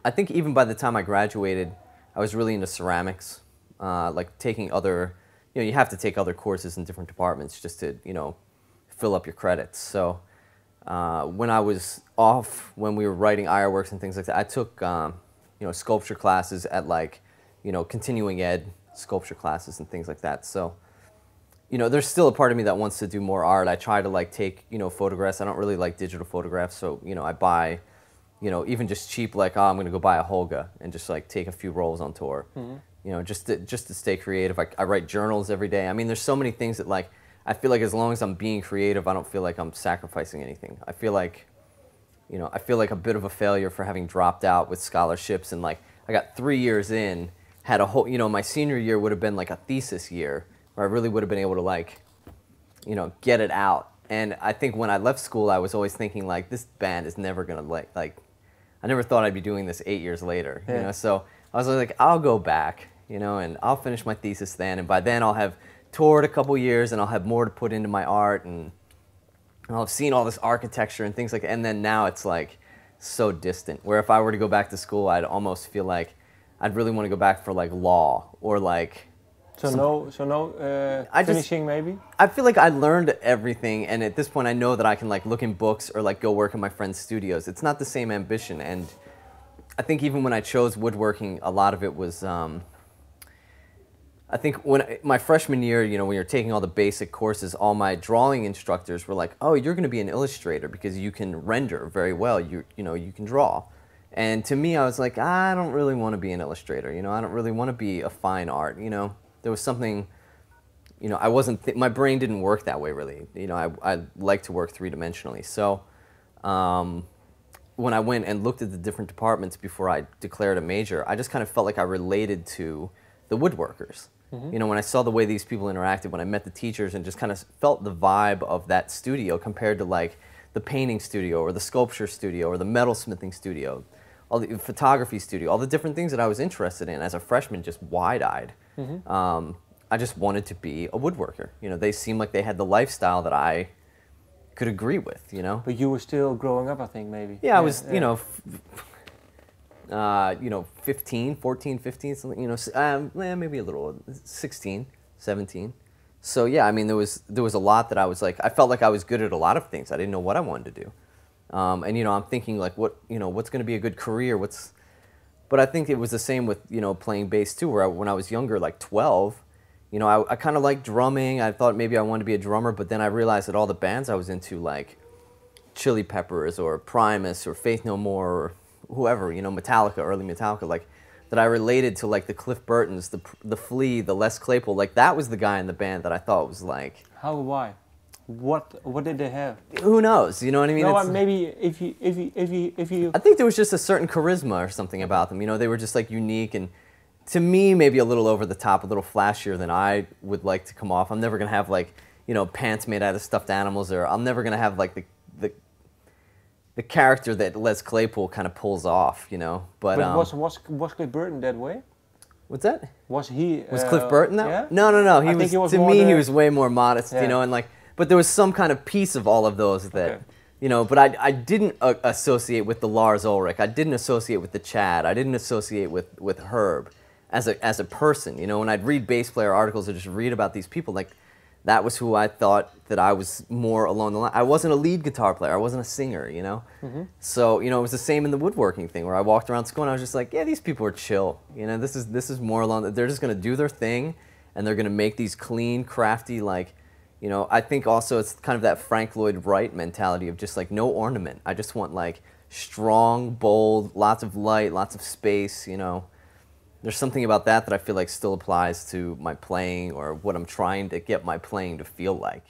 I think even by the time I graduated, I was really into ceramics, like taking other, you have to take other courses in different departments just to, fill up your credits. So when I was off, when we were writing ironworks and things like that, I took, sculpture classes at like, continuing ed sculpture classes and things like that. So, there's still a part of me that wants to do more art. I try to like take, photographs. I don't really like digital photographs. So, I buy, even just cheap, like, oh, I'm going to go buy a Holga and just like take a few rolls on tour, just to stay creative. I write journals every day. I mean, there's so many things that like, I feel like as long as I'm being creative, I don't feel like I'm sacrificing anything. I feel like a bit of a failure for having dropped out with scholarships, and like I got 3 years in, had a whole, my senior year would have been like a thesis year where I really would have been able to like, get it out. And I think when I left school, I was always thinking like, this band is never gonna like I never thought I'd be doing this 8 years later, So I was like, I'll go back, and I'll finish my thesis then, and by then I'll have toured a couple years and I'll have more to put into my art, and I'll have seen all this architecture and things like that. And then now it's like so distant, where if I were to go back to school, I'd almost feel like I'd really want to go back for like law or like... Finishing maybe? I feel like I learned everything, and at this point I know that I can like look in books or like go work in my friends' studios. It's not the same ambition, and I think even when I chose woodworking, a lot of it was... I think when my freshman year, when you're taking all the basic courses, all my drawing instructors were like, oh, you're going to be an illustrator because you can render very well, you can draw. And to me, I was like, I don't really want to be an illustrator, I don't really want to be a fine art, There was something, I wasn't, my brain didn't work that way really. I like to work three-dimensionally. So when I went and looked at the different departments before I declared a major, I just kind of felt like I related to the woodworkers. When I saw the way these people interacted, when I met the teachers and just kind of felt the vibe of that studio compared to like the painting studio or the sculpture studio or the metalsmithing studio, all the photography studio, all the different things that I was interested in as a freshman, just wide-eyed. I just wanted to be a woodworker. They seemed like they had the lifestyle that I could agree with, But you were still growing up, I think, maybe. Yeah, I was, 14, 15, something, maybe a little, 16, 17. So yeah, I mean, there was a lot that I was like, I felt like I was good at a lot of things. I didn't know what I wanted to do. And I'm thinking like, what's going to be a good career? But I think it was the same with, playing bass too, where when I was younger, like 12, I kind of liked drumming. I thought maybe I wanted to be a drummer, but then I realized that all the bands I was into, like Chili Peppers or Primus or Faith No More or whoever, Metallica, early Metallica, like that I related to, like the Cliff Burtons, the Flea, the Les Claypool, like that was the guy in the band that I thought was like... How, why? What did they have? Who knows, you know what I mean? No, maybe if you... I think there was just a certain charisma or something about them, they were just like unique, and to me maybe a little over the top, a little flashier than I would like to come off. I'm never going to have like, pants made out of stuffed animals, or I'm never going to have like the character that Les Claypool kind of pulls off, But was Cliff Burton that way? What's that? Was Cliff Burton that? Yeah? No. I think he was to me he was way more modest, yeah. And like, but there was some kind of piece of all of those that, okay. But I didn't associate with the Lars Ulrich. I didn't associate with the Chad. I didn't associate with Herb as a person. When I'd read bass player articles or just read about these people, like that was who I thought that I was more along the line. I wasn't a lead guitar player. I wasn't a singer, So, it was the same in the woodworking thing, where I walked around school and I was just like, yeah, these people are chill. This is more along, they're just going to do their thing, and they're going to make these clean, crafty, like, I think also it's kind of that Frank Lloyd Wright mentality of just like no ornament. I just want like strong, bold, lots of light, lots of space, There's something about that I feel like still applies to my playing or what I'm trying to get my playing to feel like.